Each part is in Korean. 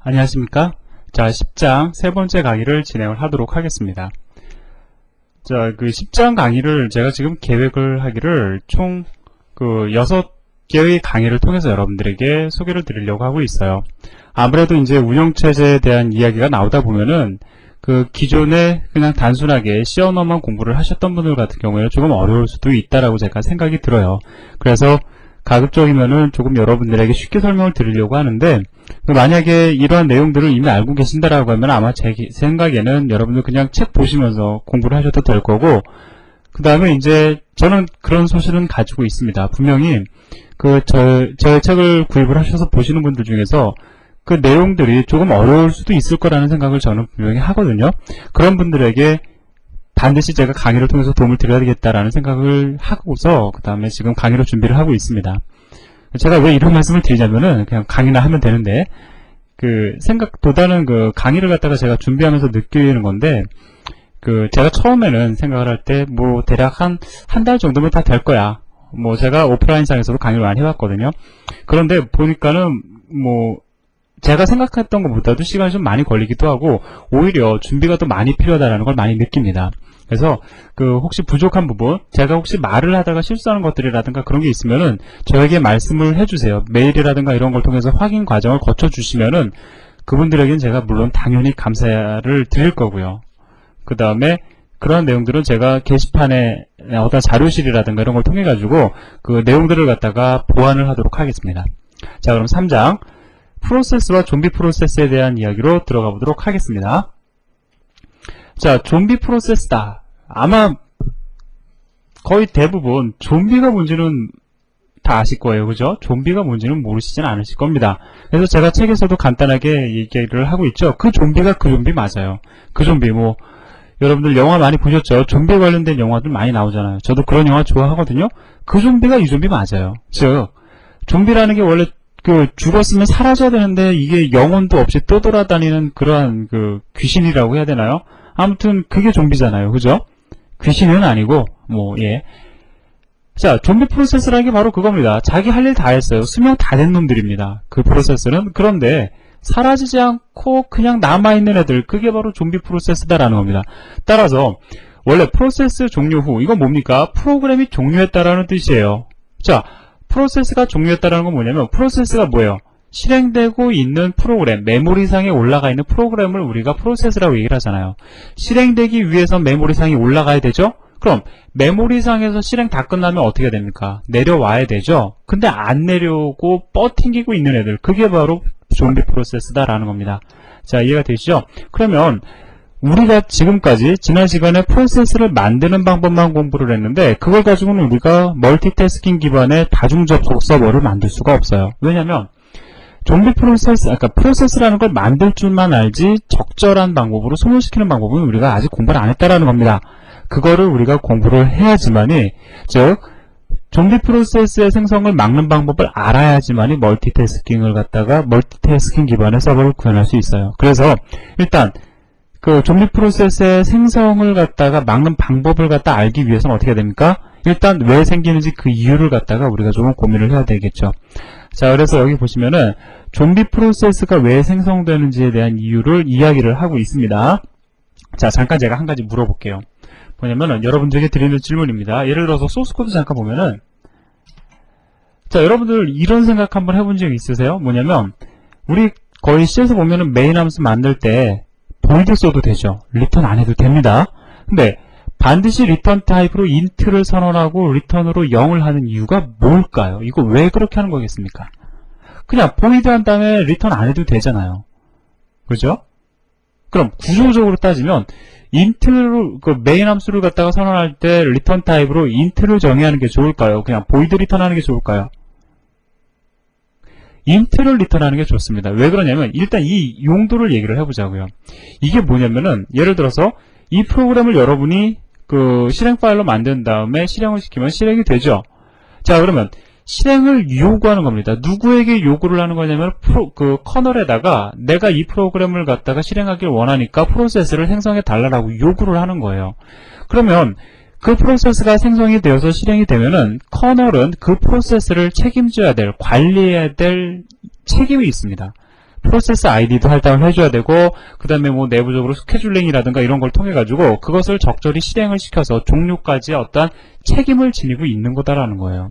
안녕하십니까? 자, 10장 세 번째 강의를 진행을 하도록 하겠습니다. 자, 그 10장 강의를 제가 지금 계획을 하기를 총 6개의 강의를 통해서 여러분들에게 소개를 드리려고 하고 있어요. 아무래도 이제 운영체제에 대한 이야기가 나오다 보면은 그 기존에 그냥 단순하게 C 언어만 공부를 하셨던 분들 같은 경우에는 조금 어려울 수도 있다라고 제가 생각이 들어요. 그래서 가급적이면은 조금 여러분들에게 쉽게 설명을 드리려고 하는데, 만약에 이러한 내용들을 이미 알고 계신다라고 하면 아마 제 생각에는 여러분들 그냥 책 보시면서 공부를 하셔도 될 거고, 그 다음에 이제 저는 그런 소신은 가지고 있습니다. 분명히 저의 책을 구입을 하셔서 보시는 분들 중에서 그 내용들이 조금 어려울 수도 있을 거라는 생각을 저는 분명히 하거든요. 그런 분들에게 반드시 제가 강의를 통해서 도움을 드려야 되겠다라는 생각을 하고서 그 다음에 지금 강의를 준비를 하고 있습니다. 제가 왜 이런 말씀을 드리냐면은 그냥 강의나 하면 되는데 생각보다는 강의를 갖다가 제가 준비하면서 느끼는 건데, 제가 처음에는 생각을 할 때 대략 한 달 정도면 다 될 거야. 제가 오프라인상에서도 강의를 많이 해봤거든요. 그런데 보니까는 제가 생각했던 것보다도 시간이 좀 많이 걸리기도 하고 오히려 준비가 더 많이 필요하다는 걸 많이 느낍니다. 그래서 혹시 부족한 부분, 제가 혹시 말을 하다가 실수하는 것들이라든가 그런 게 있으면은 저에게 말씀을 해주세요. 메일이라든가 이런 걸 통해서 확인 과정을 거쳐 주시면은 그분들에게는 제가 물론 당연히 감사를 드릴 거고요. 그 다음에 그런 내용들은 제가 게시판에 어떤 자료실이라든가 이런 걸 통해 가지고 그 내용들을 갖다가 보완을 하도록 하겠습니다. 자, 그럼 3장 프로세스와 좀비 프로세스에 대한 이야기로 들어가 보도록 하겠습니다. 자, 좀비 프로세스다. 아마 거의 대부분 좀비가 뭔지는 다 아실 거예요. 그죠? 좀비가 뭔지는 모르시진 않으실 겁니다. 그래서 제가 책에서도 간단하게 얘기를 하고 있죠. 그 좀비가 그 좀비 맞아요. 그 좀비 여러분들 영화 많이 보셨죠? 좀비 관련된 영화들 많이 나오잖아요. 저도 그런 영화 좋아하거든요. 그 좀비가 이 좀비 맞아요. 즉 좀비라는 게 원래 죽었으면 사라져야 되는데 이게 영혼도 없이 떠돌아다니는 그러한 귀신이라고 해야 되나요? 아무튼 그게 좀비잖아요. 그죠? 귀신은 아니고 예. 자, 좀비 프로세스라는 게 바로 그겁니다. 자기 할 일 다 했어요. 수명 다 된 놈들입니다. 그 프로세스는. 그런데 사라지지 않고 그냥 남아있는 애들, 그게 바로 좀비 프로세스다라는 겁니다. 따라서 원래 프로세스 종료 후, 이건 뭡니까? 프로그램이 종료했다라는 뜻이에요. 자, 프로세스가 종료했다라는 건 뭐냐면, 프로세스가 뭐예요? 실행되고 있는 프로그램, 메모리상에 올라가 있는 프로그램을 우리가 프로세스라고 얘기를 하잖아요. 실행되기 위해서 메모리상에 올라가야 되죠? 그럼 메모리상에서 실행 다 끝나면 어떻게 됩니까? 내려와야 되죠? 근데 안 내려오고 뻗팅기고 있는 애들, 그게 바로 좀비 프로세스다라는 겁니다. 자, 이해가 되시죠? 그러면 우리가 지금까지 지난 시간에 프로세스를 만드는 방법만 공부를 했는데, 그걸 가지고는 우리가 멀티태스킹 기반의 다중접속 서버를 만들 수가 없어요. 왜냐면 좀비 프로세스, 프로세스라는 걸 만들 줄만 알지 적절한 방법으로 소멸시키는 방법은 우리가 아직 공부를 안 했다라는 겁니다. 그거를 우리가 공부를 해야지만이, 즉 좀비 프로세스의 생성을 막는 방법을 알아야지만이 멀티태스킹 기반의 서버를 구현할 수 있어요. 그래서 일단 좀비 프로세스의 생성을 갖다가 막는 방법을 알기 위해서는 어떻게 됩니까? 일단 왜 생기는지 그 이유를 우리가 조금 고민을 해야 되겠죠. 자, 그래서 여기 보시면은 좀비 프로세스가 왜 생성되는지에 대한 이유를 이야기를 하고 있습니다. 자, 잠깐 제가 한 가지 물어볼게요. 뭐냐면은 여러분들에게 드리는 질문입니다. 예를 들어서 소스코드 잠깐 보면은, 자, 여러분들 이런 생각 한번 해본 적 있으세요? 뭐냐면 우리 거의 C에서 보면은 메인 함수 만들 때 보이드 써도 되죠. 리턴 안 해도 됩니다. 근데 반드시 리턴 타입으로 인트를 선언하고 리턴으로 0을 하는 이유가 뭘까요? 이거 왜 그렇게 하는 거겠습니까? 그냥 보이드 한 다음에 리턴 안 해도 되잖아요. 그죠? 그럼 구조적으로 따지면 인트를, 메인 함수를 갖다가 선언할 때 리턴 타입으로 인트를 정의하는 게 좋을까요? 그냥 보이드 리턴하는 게 좋을까요? 인트를 리턴하는 게 좋습니다. 왜 그러냐면 일단 이 용도를 얘기를 해보자고요. 이게 뭐냐면은 예를 들어서 이 프로그램을 여러분이 실행 파일로 만든 다음에 실행을 시키면 실행이 되죠. 자, 그러면 실행을 요구하는 겁니다. 누구에게 요구를 하는 거냐면 커널에다가 내가 이 프로그램을 갖다가 실행하길 원하니까 프로세스를 생성해 달라고 요구를 하는 거예요. 그러면 그 프로세스가 생성이 되어서 실행이 되면은 커널은 그 프로세스를 책임져야 될, 관리해야 될 책임이 있습니다. 프로세스 아이디도 할당을 해줘야 되고, 그 다음에 뭐 내부적으로 스케줄링이라든가 이런 걸 통해 가지고 그것을 적절히 실행을 시켜서 종료까지 어떠한 책임을 지니고 있는 거다라는 거예요.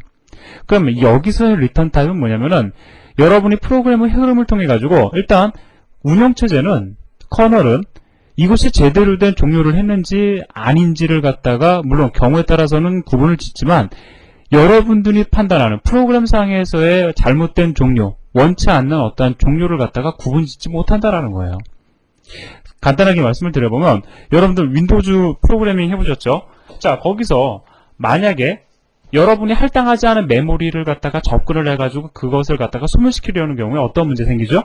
그럼 여기서의 리턴 타입은 뭐냐면은 여러분이 프로그램의 흐름을 통해 가지고 일단 운영체제는 커널은 이것이 제대로 된 종료를 했는지 아닌지를 갖다가 물론 경우에 따라서는 구분을 짓지만 여러분들이 판단하는 프로그램 상에서의 잘못된 종료, 원치 않는 어떠한 종료를 갖다가 구분짓지 못한다라는 거예요. 간단하게 말씀을 드려보면 여러분들 윈도우즈 프로그래밍 해보셨죠? 자, 거기서 만약에 여러분이 할당하지 않은 메모리를 갖다가 접근을 해가지고 그것을 갖다가 소멸시키려는 경우에 어떤 문제 생기죠?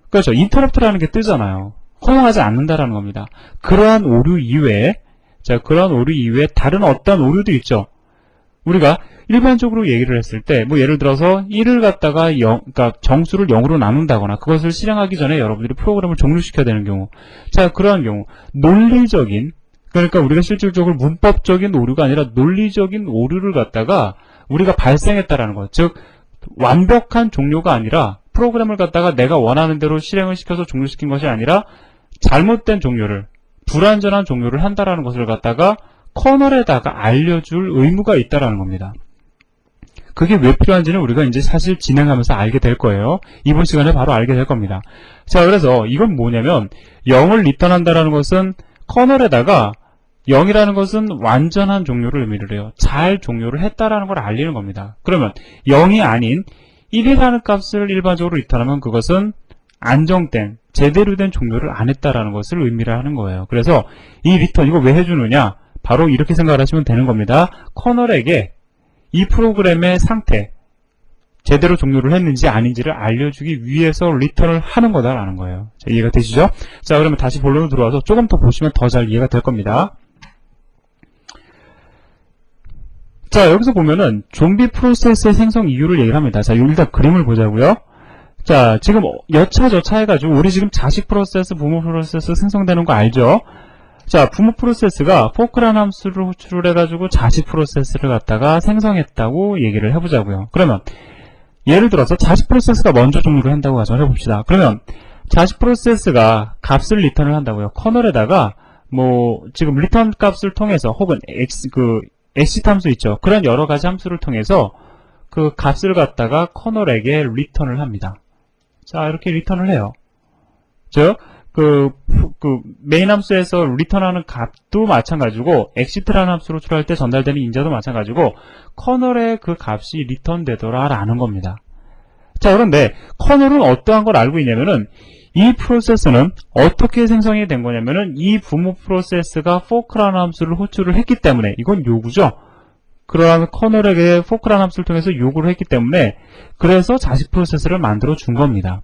그렇죠. 인터럽트라는 게 뜨잖아요. 허용하지 않는다라는 겁니다. 그러한 오류 이외에, 자, 그러한 오류 이외에 다른 어떤 오류도 있죠. 우리가 일반적으로 얘기를 했을 때, 뭐 예를 들어서 1을 갖다가 그러니까 정수를 0으로 나눈다거나 그것을 실행하기 전에 여러분들이 프로그램을 종료시켜야 되는 경우. 자, 그러한 경우, 논리적인, 그러니까 우리가 실질적으로 문법적인 오류가 아니라 논리적인 오류를 갖다가 우리가 발생했다라는 것. 즉, 완벽한 종료가 아니라 프로그램을 갖다가 내가 원하는 대로 실행을 시켜서 종료시킨 것이 아니라 잘못된 종료를, 불완전한 종료를 한다라는 것을 갖다가 커널에다가 알려줄 의무가 있다라는 겁니다. 그게 왜 필요한지는 우리가 이제 사실 진행하면서 알게 될 거예요. 이번 시간에 바로 알게 될 겁니다. 자, 그래서 이건 뭐냐면 0을 리턴한다라는 것은 커널에다가 0이라는 것은 완전한 종료를 의미를 해요. 잘 종료를 했다라는 걸 알리는 겁니다. 그러면 0이 아닌 1이라는 값을 일반적으로 리턴하면 그것은 안정된, 제대로 된 종료를 안 했다라는 것을 의미를 하는 거예요. 그래서 이 리턴, 이거 왜 해주느냐? 바로 이렇게 생각을 하시면 되는 겁니다. 커널에게 이 프로그램의 상태, 제대로 종료를 했는지 아닌지를 알려주기 위해서 리턴을 하는 거다라는 거예요. 자, 이해가 되시죠? 자, 그러면 다시 본론으로 들어와서 조금 더 보시면 더 잘 이해가 될 겁니다. 자, 여기서 보면은 좀비 프로세스의 생성 이유를 얘기를 합니다. 자, 일단 그림을 보자고요. 자, 지금 여차저차 해가지고 우리 지금 자식 프로세스, 부모 프로세스 생성되는 거 알죠? 자, 부모 프로세스가 포크라는 함수를 호출을 해가지고 자식 프로세스를 갖다가 생성했다고 얘기를 해보자고요. 그러면 예를 들어서 자식 프로세스가 먼저 종료를 한다고 가정을 해봅시다. 그러면 자식 프로세스가 값을 리턴을 한다고요. 커널에다가 뭐 지금 리턴 값을 통해서 혹은 exit 함수 있죠. 그런 여러 가지 함수를 통해서 그 값을 갖다가 커널에게 리턴을 합니다. 자, 이렇게 리턴을 해요. 즉, 메인 함수에서 리턴하는 값도 마찬가지고, exit라는 함수로 출할 때 전달되는 인자도 마찬가지고, 커널에 그 값이 리턴되더라라는 겁니다. 자, 그런데 커널은 어떠한 걸 알고 있냐면은, 이 프로세스는 어떻게 생성이 된 거냐면은, 이 부모 프로세스가 fork라는 함수를 호출을 했기 때문에, 이건 요구죠. 그러한 커널에게 fork라는 함수를 통해서 요구를 했기 때문에, 그래서 자식 프로세스를 만들어 준 겁니다.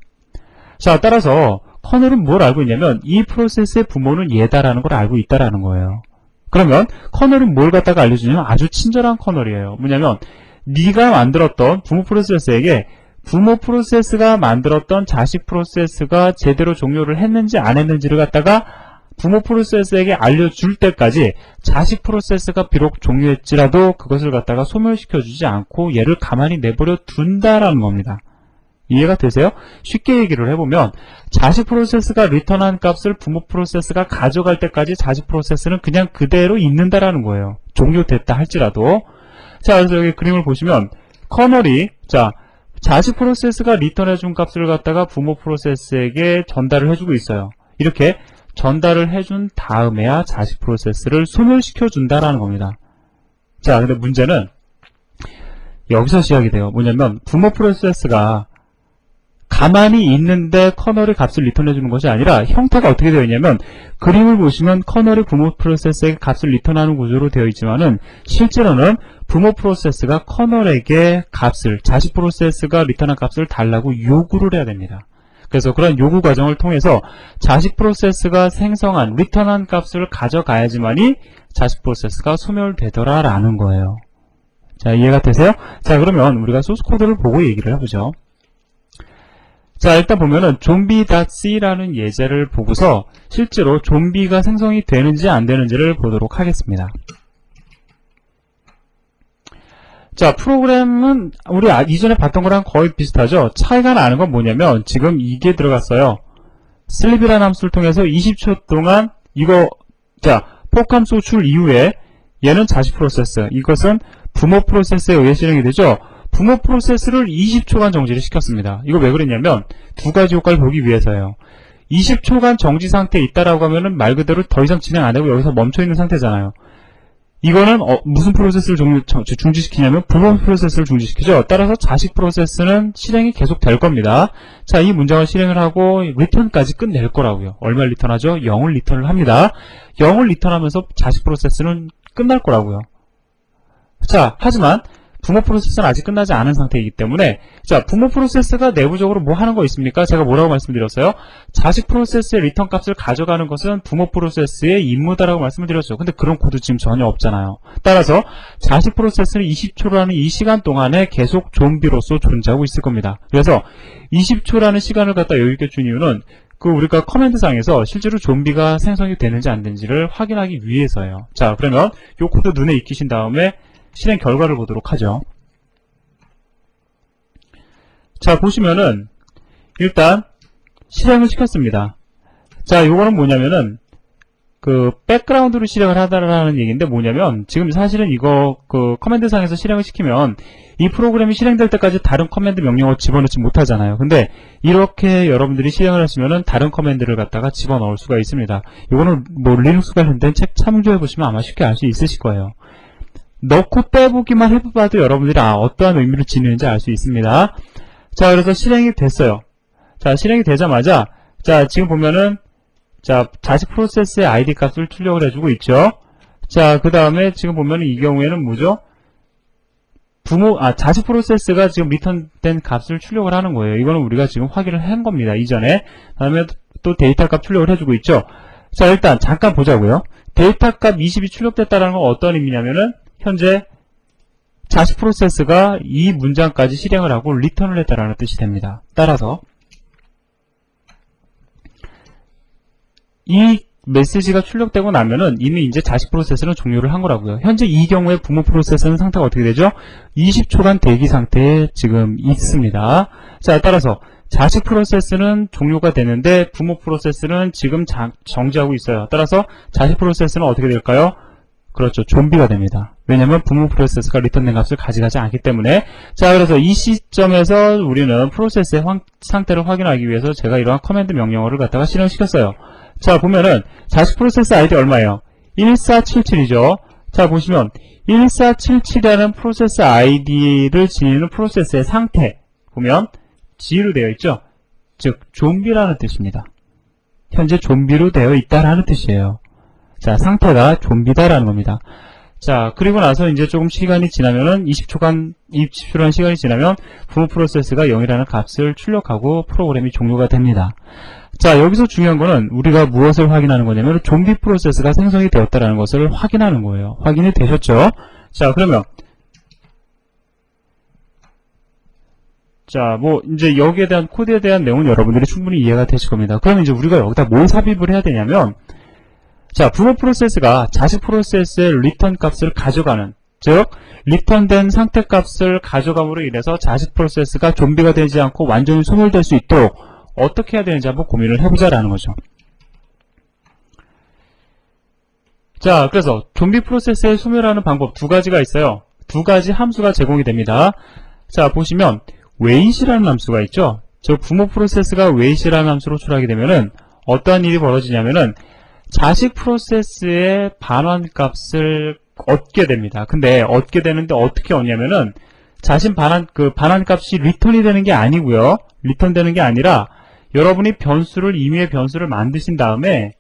자, 따라서 커널은 뭘 알고 있냐면 이 프로세스의 부모는 얘다라는 걸 알고 있다라는 거예요. 그러면 커널은 뭘 갖다가 알려주냐면 아주 친절한 커널이에요. 뭐냐면 네가 만들었던 부모 프로세스에게 부모 프로세스가 만들었던 자식 프로세스가 제대로 종료를 했는지 안 했는지를 갖다가 부모 프로세스에게 알려줄 때까지 자식 프로세스가 비록 종료했지라도 그것을 갖다가 소멸시켜주지 않고 얘를 가만히 내버려 둔다라는 겁니다. 이해가 되세요? 쉽게 얘기를 해보면 자식 프로세스가 리턴한 값을 부모 프로세스가 가져갈 때까지 자식 프로세스는 그냥 그대로 있는다라는 거예요. 종료됐다 할지라도. 자, 그래서 여기 그림을 보시면 커널이 자식 프로세스가 리턴해준 값을 갖다가 부모 프로세스에게 전달을 해주고 있어요. 이렇게 전달을 해준 다음에야 자식 프로세스를 소멸시켜 준다라는 겁니다. 자, 근데 문제는 여기서 시작이 돼요. 뭐냐면 부모 프로세스가 가만히 있는데 커널이 값을 리턴해주는 것이 아니라 형태가 어떻게 되어 있냐면 그림을 보시면 커널이 부모 프로세스에게 값을 리턴하는 구조로 되어 있지만은 실제로는 부모 프로세스가 커널에게 값을 자식 프로세스가 리턴한 값을 달라고 요구를 해야 됩니다. 그래서 그런 요구 과정을 통해서 자식 프로세스가 생성한 리턴한 값을 가져가야지만이 자식 프로세스가 소멸되더라라는 거예요. 자, 이해가 되세요? 자, 그러면 우리가 소스 코드를 보고 얘기를 해보죠. 자, 일단 보면은 좀비.c라는 예제를 보고서 실제로 좀비가 생성이 되는지 안 되는지를 보도록 하겠습니다. 자, 프로그램은 우리 이전에 봤던 거랑 거의 비슷하죠. 차이가 나는 건 뭐냐면 지금 이게 들어갔어요. 슬립이라는 함수를 통해서 20초 동안 이거 자, 포크 함수 호출 이후에 얘는 자식 프로세스, 이것은 부모 프로세스에 의해 실행이 되죠. 부모 프로세스를 20초간 정지를 시켰습니다. 이거 왜 그랬냐면 두 가지 효과를 보기 위해서예요. 20초간 정지 상태에 있다라고 하면은 말 그대로 더 이상 진행 안 하고 여기서 멈춰 있는 상태잖아요. 이거는 무슨 프로세스를 중지시키냐면 부모 프로세스를 중지시키죠. 따라서 자식 프로세스는 실행이 계속 될 겁니다. 자, 이 문장을 실행을 하고 리턴까지 끝낼 거라고요. 얼마를 리턴하죠? 0을 리턴을 합니다. 0을 리턴하면서 자식 프로세스는 끝날 거라고요. 자, 하지만 부모 프로세스는 아직 끝나지 않은 상태이기 때문에 자, 부모 프로세스가 내부적으로 뭐 하는 거 있습니까? 제가 뭐라고 말씀드렸어요? 자식 프로세스의 리턴 값을 가져가는 것은 부모 프로세스의 임무다라고 말씀을 드렸죠. 근데 그런 코드 지금 전혀 없잖아요. 따라서 자식 프로세스는 20초라는 이 시간 동안에 계속 좀비로서 존재하고 있을 겁니다. 그래서 20초라는 시간을 갖다 여유 있게 준 이유는 우리가 커맨드상에서 실제로 좀비가 생성이 되는지 안 되는지를 확인하기 위해서예요. 자, 그러면 이 코드 눈에 익히신 다음에 실행 결과를 보도록 하죠. 자, 보시면은 일단 실행을 시켰습니다. 자, 요거는 뭐냐면은 백그라운드로 실행을 하다라는 얘기인데 뭐냐면 지금 사실은 이거 커맨드상에서 실행을 시키면 이 프로그램이 실행될 때까지 다른 커맨드 명령어 집어넣지 못하잖아요. 근데 이렇게 여러분들이 실행을 하시면은 다른 커맨드를 갖다가 집어넣을 수가 있습니다. 요거는 뭐 리눅스 관련된 책 참조해 보시면 아마 쉽게 알 수 있으실 거예요. 넣고 빼보기만 해봐도 여러분들이 어떠한 의미를 지니는지 알 수 있습니다. 자, 그래서 실행이 됐어요. 자, 실행이 되자마자 자, 지금 보면은 자, 자식 프로세스의 ID 값을 출력을 해주고 있죠. 자, 그 다음에 지금 보면은 이 경우에는 뭐죠? 자식 프로세스가 지금 리턴된 값을 출력을 하는 거예요. 이거는 우리가 지금 확인을 한 겁니다. 이전에. 다음에 또 데이터 값 출력을 해주고 있죠. 자, 일단 잠깐 보자고요. 데이터 값 20이 출력됐다는 건 어떤 의미냐면은 현재 자식 프로세스가 이 문장까지 실행을 하고 리턴을 했다라는 뜻이 됩니다. 따라서 이 메시지가 출력되고 나면은 이미 이제 자식 프로세스는 종료를 한 거라고요. 현재 이 경우에 부모 프로세스는 상태가 어떻게 되죠? 20초간 대기 상태에 지금 있습니다. 자, 따라서 자식 프로세스는 종료가 되는데 부모 프로세스는 지금 정지하고 있어요. 따라서 자식 프로세스는 어떻게 될까요? 그렇죠. 좀비가 됩니다. 왜냐면 부모 프로세스가 리턴된 값을 가져가지 않기 때문에. 자, 그래서 이 시점에서 우리는 프로세스의 상태를 확인하기 위해서 제가 이러한 커맨드 명령어를 갖다가 실행시켰어요. 자, 보면은 자식 프로세스 아이디 얼마예요? 1477이죠. 자, 보시면 1477이라는 프로세스 아이디를 지니는 프로세스의 상태 보면 G로 되어 있죠. 즉 좀비라는 뜻입니다. 현재 좀비로 되어 있다라는 뜻이에요. 자, 상태가 좀비다라는 겁니다. 자, 그리고 나서 이제 조금 시간이 지나면은 20초라는 시간이 지나면 부모 프로세스가 0이라는 값을 출력하고 프로그램이 종료가 됩니다. 자, 여기서 중요한 거는 우리가 무엇을 확인하는 거냐면 좀비 프로세스가 생성이 되었다라는 것을 확인하는 거예요. 확인이 되셨죠? 자, 그러면 자, 뭐 이제 여기에 대한 코드에 대한 내용은 여러분들이 충분히 이해가 되실 겁니다. 그러면 이제 우리가 여기다 뭘 삽입을 해야 되냐면 자, 부모 프로세스가 자식 프로세스의 리턴 값을 가져가는, 즉 리턴된 상태 값을 가져감으로 인해서 자식 프로세스가 좀비가 되지 않고 완전히 소멸될 수 있도록 어떻게 해야 되는지 한번 고민을 해보자라는 거죠. 자, 그래서 좀비 프로세스의 소멸하는 방법 두 가지가 있어요. 두 가지 함수가 제공이 됩니다. 자, 보시면 wait이라는 함수가 있죠. 저 부모 프로세스가 wait이라는 함수로 호출하게 되면은 어떠한 일이 벌어지냐면은 자식 프로세스의 반환 값을 얻게 됩니다. 근데 얻게 되는데 어떻게 얻냐면은 반환 값이 리턴이 되는 게 아니고요. 리턴되는 게 아니라 여러분이 임의의 변수를 만드신 다음에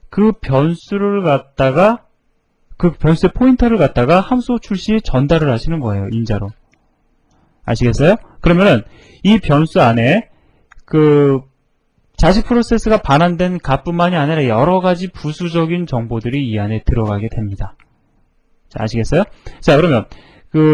그 변수의 포인터를 갖다가 함수 호출 시 전달을 하시는 거예요. 인자로. 아시겠어요? 그러면은 이 변수 안에 자식 프로세스가 반환된 값뿐만이 아니라 여러가지 부수적인 정보들이 이 안에 들어가게 됩니다. 자, 아시겠어요? 자, 그러면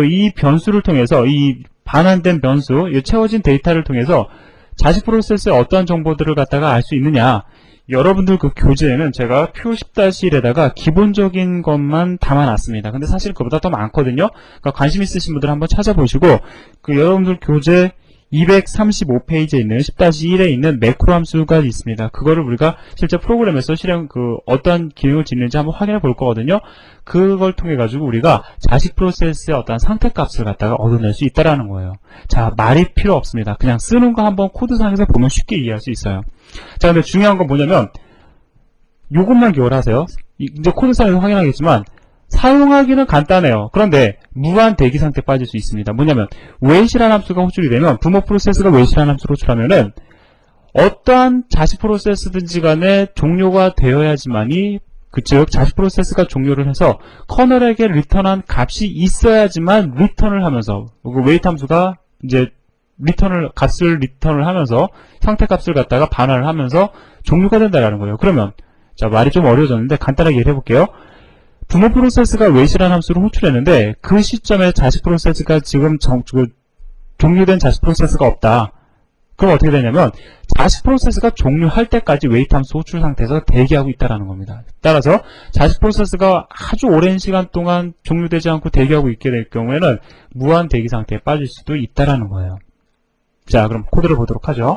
이 변수를 통해서 이 반환된 변수, 이 채워진 데이터를 통해서 자식 프로세스의 어떠한 정보들을 갖다가 알 수 있느냐? 여러분들 그 교재에는 제가 표 10-1에다가 기본적인 것만 담아놨습니다. 근데 사실 그보다 더 많거든요. 그러니까 관심 있으신 분들 한번 찾아보시고, 그 여러분들 교재 235페이지에 있는 10-1에 있는 매크로 함수가 있습니다. 그거를 우리가 실제 프로그램에서 실행, 어떠한 기능을 짓는지 한번 확인해 볼 거거든요. 그걸 통해 가지고 우리가 자식 프로세스의 어떠한 상태값을 갖다가 얻어낼 수 있다라는 거예요. 자, 말이 필요 없습니다. 그냥 쓰는 거 한번 코드상에서 보면 쉽게 이해할 수 있어요. 자, 근데 중요한 건 뭐냐면, 요것만 기억하세요. 이제 코드상에서 확인하겠지만, 사용하기는 간단해요. 그런데 무한 대기 상태에 빠질 수 있습니다. 뭐냐면 wait이라는 함수가 호출이 되면, 부모 프로세스가 wait이라는 함수를 호출하면은 어떠한 자식 프로세스든지 간에 종료가 되어야지만이, 즉 자식 프로세스가 종료를 해서 커널에게 리턴한 값이 있어야지만 리턴을 하면서, wait 함수가 이제 값을 리턴을 하면서 상태 값을 갖다가 반환을 하면서 종료가 된다라는 거예요. 그러면 자, 말이 좀 어려워졌는데 간단하게 얘기해 볼게요. 부모 프로세스가 wait이라는 함수를 호출했는데 그 시점에 자식 프로세스가 지금 종료된 자식 프로세스가 없다. 그럼 어떻게 되냐면 자식 프로세스가 종료할 때까지 wait 함수 호출 상태에서 대기하고 있다는 겁니다. 따라서 자식 프로세스가 아주 오랜 시간 동안 종료되지 않고 대기하고 있게 될 경우에는 무한 대기 상태에 빠질 수도 있다는 거예요. 자, 그럼 코드를 보도록 하죠.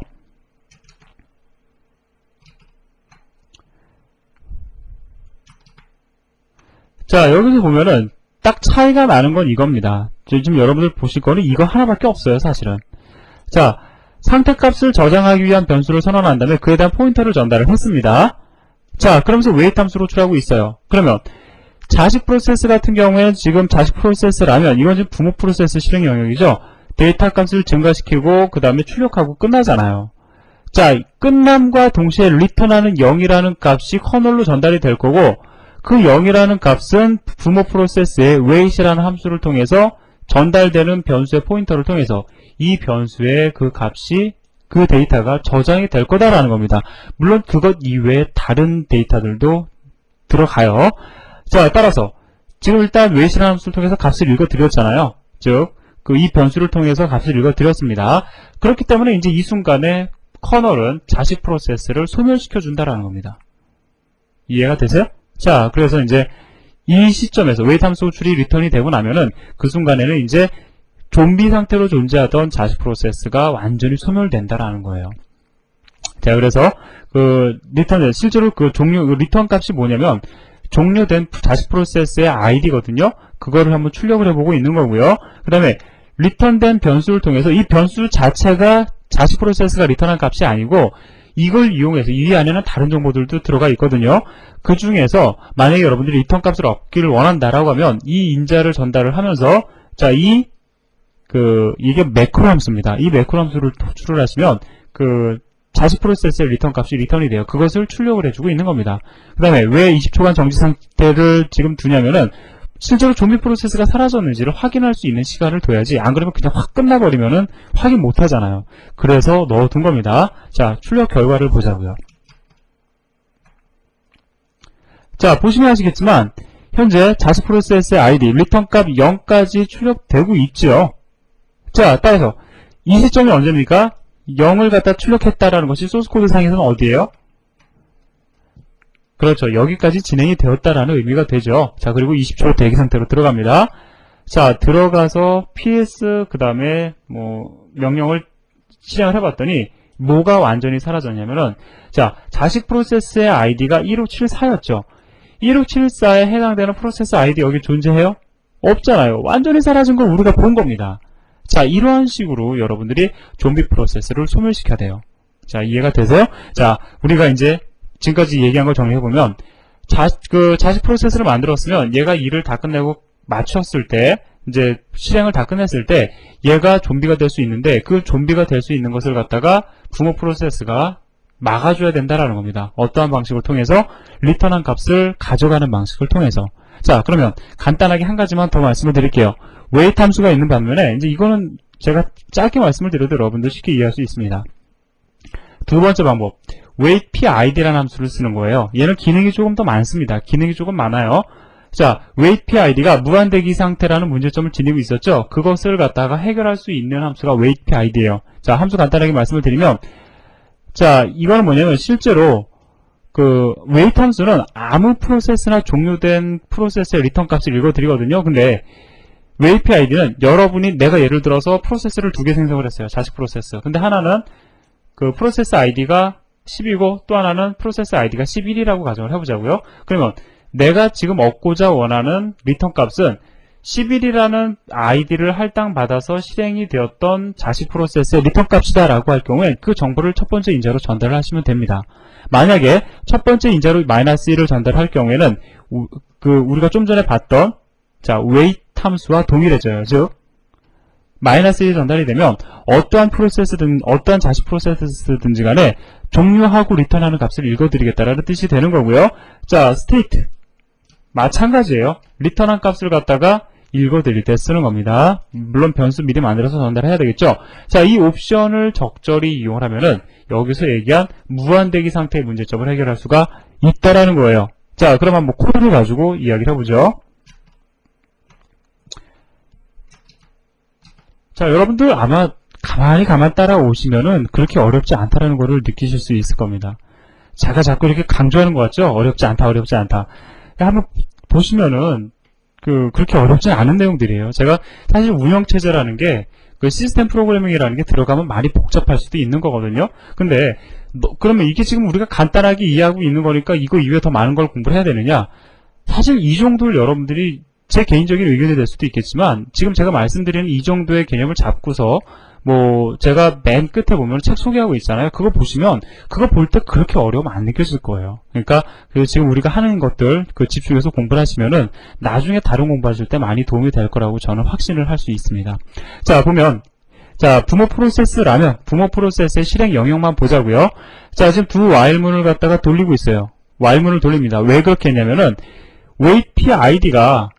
자, 여기서 보면은 딱 차이가 나는 건 이겁니다. 지금 여러분들 보실 거는 이거 하나밖에 없어요, 사실은. 자, 상태값을 저장하기 위한 변수를 선언한 다음에 그에 대한 포인터를 전달을 했습니다. 자, 그러면서 wait 함수로 호출하고 있어요. 그러면 자식 프로세스 같은 경우에는 지금 자식 프로세스라면 이건 지금 부모 프로세스 실행 영역이죠. 데이터 값을 증가시키고 그 다음에 출력하고 끝나잖아요. 자, 끝남과 동시에 리턴하는 0이라는 값이 커널로 전달이 될 거고, 그 0이라는 값은 부모 프로세스의 wait이라는 함수를 통해서 전달되는 변수의 포인터를 통해서 이 변수의 그 값이, 그 데이터가 저장이 될 거다라는 겁니다. 물론 그것 이외에 다른 데이터들도 들어가요. 자, 따라서 지금 일단 wait이라는 함수를 통해서 값을 읽어드렸잖아요. 즉, 이 변수를 통해서 값을 읽어드렸습니다. 그렇기 때문에 이제 이 순간에 커널은 자식 프로세스를 소멸시켜 준다라는 겁니다. 이해가 되세요? 자, 그래서 이제 이 시점에서 wait 함수 호출이 리턴이 되고 나면은 그 순간에는 이제 좀비 상태로 존재하던 자식 프로세스가 완전히 소멸된다라는 거예요. 자, 그래서 실제로 리턴 값이 뭐냐면 종료된 자식 프로세스의 id거든요. 그거를 한번 출력을 해보고 있는 거고요. 그 다음에 리턴된 변수를 통해서 이 변수 자체가 자식 프로세스가 리턴한 값이 아니고 이걸 이용해서 이 안에는 다른 정보들도 들어가 있거든요. 그 중에서 만약에 여러분들이 리턴 값을 얻기를 원한다라고 하면 이 인자를 전달을 하면서 자, 이게 매크로 함수입니다. 이 매크로 함수를 호출을 하시면 자식 프로세스의 리턴 값이 리턴이 돼요. 그것을 출력을 해주고 있는 겁니다. 그 다음에 왜 20초간 정지 상태를 지금 두냐면은 실제로 좀비 프로세스가 사라졌는지를 확인할 수 있는 시간을 둬야지, 안 그러면 그냥 확 끝나버리면은 확인 못 하잖아요. 그래서 넣어둔 겁니다. 자, 출력 결과를 보자고요. 자, 보시면 아시겠지만 현재 자식 프로세스의 ID 리턴 값 0까지 출력되고 있죠. 자, 따라서 이 시점이 언제입니까? 0을 갖다 출력했다라는 것이 소스코드 상에서는 어디예요? 그렇죠. 여기까지 진행이 되었다라는 의미가 되죠. 자, 그리고 20초 대기 상태로 들어갑니다. 자, 들어가서 ps 그 다음에 명령을 실행을 해봤더니 뭐가 완전히 사라졌냐면은, 자, 자식 프로세스의 id가 1574였죠. 1574에 해당되는 프로세스 ID 여기 존재해요? 없잖아요. 완전히 사라진 걸 우리가 본 겁니다. 자, 이러한 식으로 여러분들이 좀비 프로세스를 소멸시켜야 돼요. 자, 이해가 되세요? 자, 우리가 이제 지금까지 얘기한 걸 정리해보면, 자식 프로세스를 만들었으면 얘가 일을 다 끝내고 마쳤을 때, 이제 실행을 다 끝냈을 때 얘가 좀비가 될 수 있는데, 그 좀비가 될 수 있는 것을 갖다가 부모 프로세스가 막아줘야 된다라는 겁니다. 어떠한 방식을 통해서? 리턴한 값을 가져가는 방식을 통해서. 자, 그러면 간단하게 한 가지만 더 말씀을 드릴게요. wait 함수가 있는 반면에 이제 이거는 제가 짧게 말씀을 드려도 여러분들 쉽게 이해할 수 있습니다. 두 번째 방법, wait PID라는 함수를 쓰는 거예요. 얘는 기능이 조금 더 많습니다. 기능이 조금 많아요. 자, wait PID가 무한대기 상태라는 문제점을 지니고 있었죠. 그것을 갖다가 해결할 수 있는 함수가 wait PID예요. 자, 함수 간단하게 말씀을 드리면, 자, 이거는 뭐냐면 실제로 wait 함수는 아무 프로세스나 종료된 프로세스의 리턴 값을 읽어드리거든요. 근데 wait id는 여러분이 내가 예를 들어서 프로세스를 2개 생성을 했어요. 자식 프로세스. 근데 하나는 그 프로세스 id가 10이고 또 하나는 프로세스 id가 11이라고 가정을 해보자고요. 그러면 내가 지금 얻고자 원하는 리턴 값은 11이라는 id를 할당받아서 실행이 되었던 자식 프로세스의 리턴 값이다 라고 할 경우에 그 정보를 첫 번째 인자로 전달을 하시면 됩니다. 만약에 첫 번째 인자로 -1을 전달할 경우에는 우리가 좀 전에 봤던 wait 함수와 동일해져요. 즉 -1이 전달이 되면 어떠한 프로세스든 어떠한 자식 프로세스든지 간에 종료하고 리턴하는 값을 읽어드리겠다라는 뜻이 되는 거고요. 자, state 마찬가지예요. 리턴한 값을 갖다가 읽어드릴 때 쓰는 겁니다. 물론 변수 미리 만들어서 전달해야 되겠죠. 자, 이 옵션을 적절히 이용을 하면은 여기서 얘기한 무한대기 상태의 문제점을 해결할 수가 있다라는 거예요. 자, 그럼 한번 코드를 가지고 이야기를 해보죠. 자, 여러분들 아마 가만히 따라오시면은 그렇게 어렵지 않다라는 거를 느끼실 수 있을 겁니다. 제가 자꾸 이렇게 강조하는 것 같죠? 어렵지 않다. 한번 보시면은 그렇게 어렵지 않은 내용들이에요. 제가 사실 운영체제라는 게 그 시스템 프로그래밍이라는 게 들어가면 많이 복잡할 수도 있는 거거든요. 근데 그러면 이게 지금 우리가 간단하게 이해하고 있는 거니까 이거 이외에 더 많은 걸 공부를 해야 되느냐? 사실 이 정도를 여러분들이 제 개인적인 의견이 될 수도 있겠지만 지금 제가 말씀드리는 이 정도의 개념을 잡고서 제가 맨 끝에 보면 책 소개하고 있잖아요. 그거 보시면 그거 볼 때 그렇게 어려움 안 느껴질 거예요. 그러니까 지금 우리가 하는 것들 집중해서 공부를 하시면은 나중에 다른 공부하실 때 많이 도움이 될 거라고 저는 확신을 할 수 있습니다. 자, 보면 부모 프로세스라면 부모 프로세스의 실행 영역만 보자고요. 자, 지금 두 while문을 갖다가 돌리고 있어요. while문을 돌립니다. 왜 그렇게 했냐면은 wait p-id가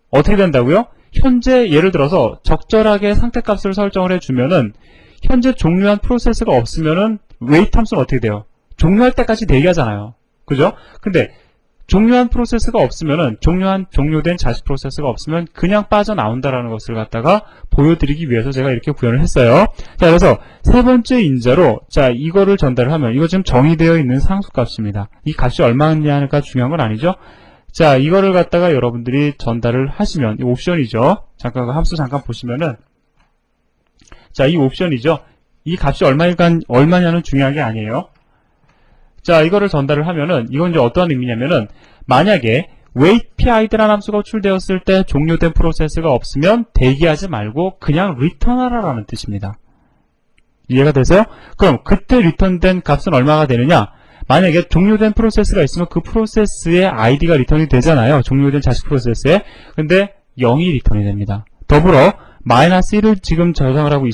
어떻게 된다고요? 현재 예를 들어서 적절하게 상태값을 설정을 해주면은 현재 종료한 프로세스가 없으면은 wait 함수는 어떻게 돼요? 종료할 때까지 대기하잖아요. 그죠? 근데 종료한 프로세스가 없으면은 종료된 자식 프로세스가 없으면 그냥 빠져나온다라는 것을 갖다가 보여드리기 위해서 제가 이렇게 구현을 했어요. 자, 그래서 세 번째 인자로 이거를 전달을 하면 이거 지금 정의되어 있는 상수값입니다. 이 값이 얼마냐가 중요한 건 아니죠. 자, 이거를 갖다가 여러분들이 전달을 하시면, 이 옵션이죠. 잠깐, 함수 잠깐 보시면은, 자, 이 옵션이죠. 이 값이 얼마냐는 중요한 게 아니에요. 자, 이거를 전달을 하면은, 이건 이제 어떠한 의미냐면은, 만약에, wait pid라는 함수가 호출되었을 때 종료된 프로세스가 없으면 대기하지 말고 그냥 return하라라는 뜻입니다. 이해가 되세요? 그럼, 그때 리턴된 값은 얼마가 되느냐? 만약에 종료된 프로세스가 있으면 그 프로세스의 id가 리턴이 되잖아요. 종료된 자식 프로세스에. 근데 0이 리턴이 됩니다. 더불어 -1을 지금 전달하고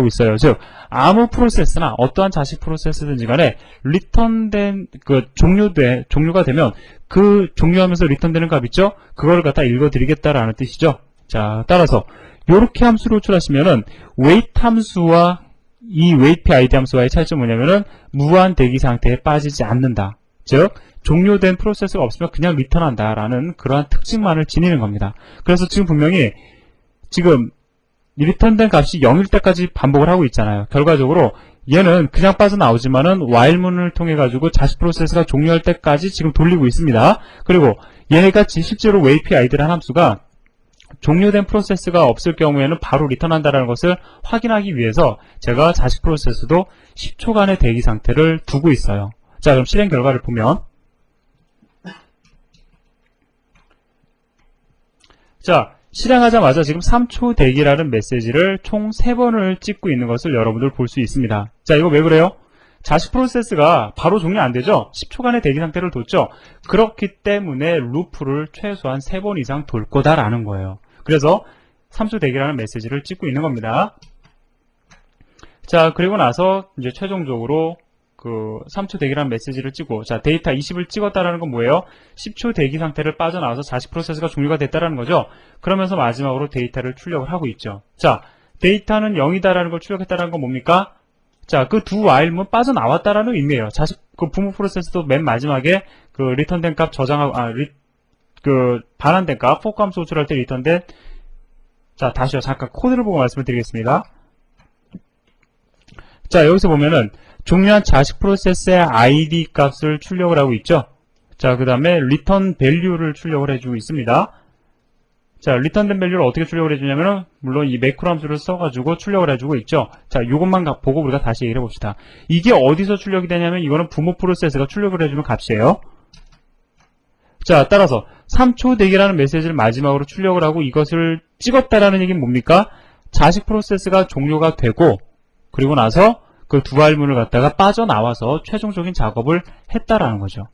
있어요. 즉 아무 프로세스나 어떠한 자식 프로세스든지 간에 리턴된 종료가 되면 그 종료하면서 리턴되는 값 있죠? 그거를 갖다 읽어드리겠다라는 뜻이죠. 자, 따라서 이렇게 함수를 호출하시면은 wait 함수와 이 wait pid 함수와의 차이점은 뭐냐면은 무한 대기 상태에 빠지지 않는다. 즉 종료된 프로세스가 없으면 그냥 리턴한다 라는 그러한 특징만을 지니는 겁니다. 그래서 지금 분명히 지금 리턴된 값이 0일 때까지 반복을 하고 있잖아요. 결과적으로 얘는 그냥 빠져나오지만은 while문을 통해 가지고 자식 프로세스가 종료할 때까지 지금 돌리고 있습니다. 그리고 얘가 실제로 wait pid라는 함수가 종료된 프로세스가 없을 경우에는 바로 리턴한다는 것을 확인하기 위해서 제가 자식 프로세스도 10초간의 대기 상태를 두고 있어요. 자, 그럼 실행 결과를 보면 자, 실행하자마자 지금 3초 대기라는 메시지를 총 3번을 찍고 있는 것을 여러분들 볼 수 있습니다. 자, 이거 왜 그래요? 자식 프로세스가 바로 종료 안 되죠? 10초간의 대기 상태를 뒀죠? 그렇기 때문에 루프를 최소한 3번 이상 돌 거다라는 거예요. 그래서 3초 대기라는 메시지를 찍고 있는 겁니다. 자, 그리고 나서 이제 최종적으로 3초 대기라는 메시지를 찍고, 자, 데이터 20을 찍었다라는 건 뭐예요? 10초 대기 상태를 빠져나와서 자식 프로세스가 종료가 됐다라는 거죠? 그러면서 마지막으로 데이터를 출력을 하고 있죠. 자, 데이터는 0이다라는 걸 출력했다라는 건 뭡니까? 자, 그 두 while문 빠져나왔다라는 의미예요. 부모 프로세스도 맨 마지막에 리턴된 값 반환된 값, 포크 함수 호출할 때 리턴된, 자, 다시요. 잠깐 코드를 보고 말씀을 드리겠습니다. 자, 여기서 보면은 종료한 자식 프로세스의 ID 값을 출력을 하고 있죠. 자, 그 다음에 return value를 출력을 해주고 있습니다. 자, return된 value를 어떻게 출력을 해주냐면은, 물론 이 매크로 함수를 써가지고 출력을 해주고 있죠. 자, 요것만 보고 우리가 다시 얘기를 해봅시다. 이게 어디서 출력이 되냐면, 이거는 부모 프로세스가 출력을 해주는 값이에요. 자, 따라서 3초 대기라는 메시지를 마지막으로 출력을 하고 이것을 찍었다라는 얘기는 뭡니까? 자식 프로세스가 종료가 되고, 그리고 나서 그 두 발문을 갖다가 빠져나와서 최종적인 작업을 했다라는 거죠.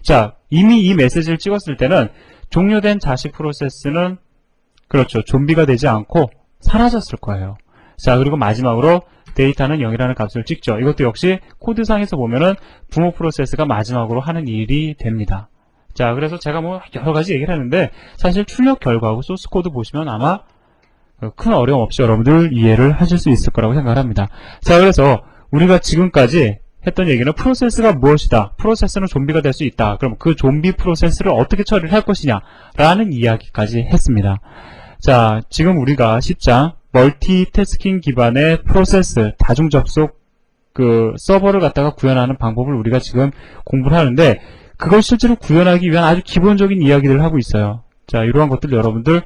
자, 이미 이 메시지를 찍었을 때는 종료된 자식 프로세스는 그렇죠. 좀비가 되지 않고 사라졌을 거예요. 자, 그리고 마지막으로 데이터는 0이라는 값을 찍죠. 이것도 역시 코드상에서 보면은 부모 프로세스가 마지막으로 하는 일이 됩니다. 자, 그래서 제가 뭐 여러 가지 얘기를 했는데 사실 출력 결과하고 소스 코드 보시면 아마 큰 어려움 없이 여러분들 이해를 하실 수 있을 거라고 생각을 합니다. 자, 그래서 우리가 지금까지 했던 얘기는 프로세스가 무엇이다. 프로세스는 좀비가 될 수 있다. 그럼 그 좀비 프로세스를 어떻게 처리를 할 것이냐 라는 이야기까지 했습니다. 자, 지금 우리가 10장 멀티태스킹 기반의 프로세스 다중접속 그 서버를 갖다가 구현하는 방법을 우리가 지금 공부를 하는데 그걸 실제로 구현하기 위한 아주 기본적인 이야기들을 하고 있어요. 자, 이러한 것들 여러분들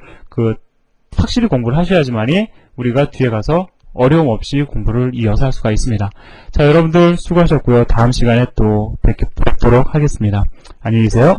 확실히 공부를 하셔야지만이 우리가 뒤에 가서 어려움 없이 공부를 이어서 할 수가 있습니다. 자, 여러분들 수고하셨고요. 다음 시간에 또 뵙도록 하겠습니다. 안녕히 계세요.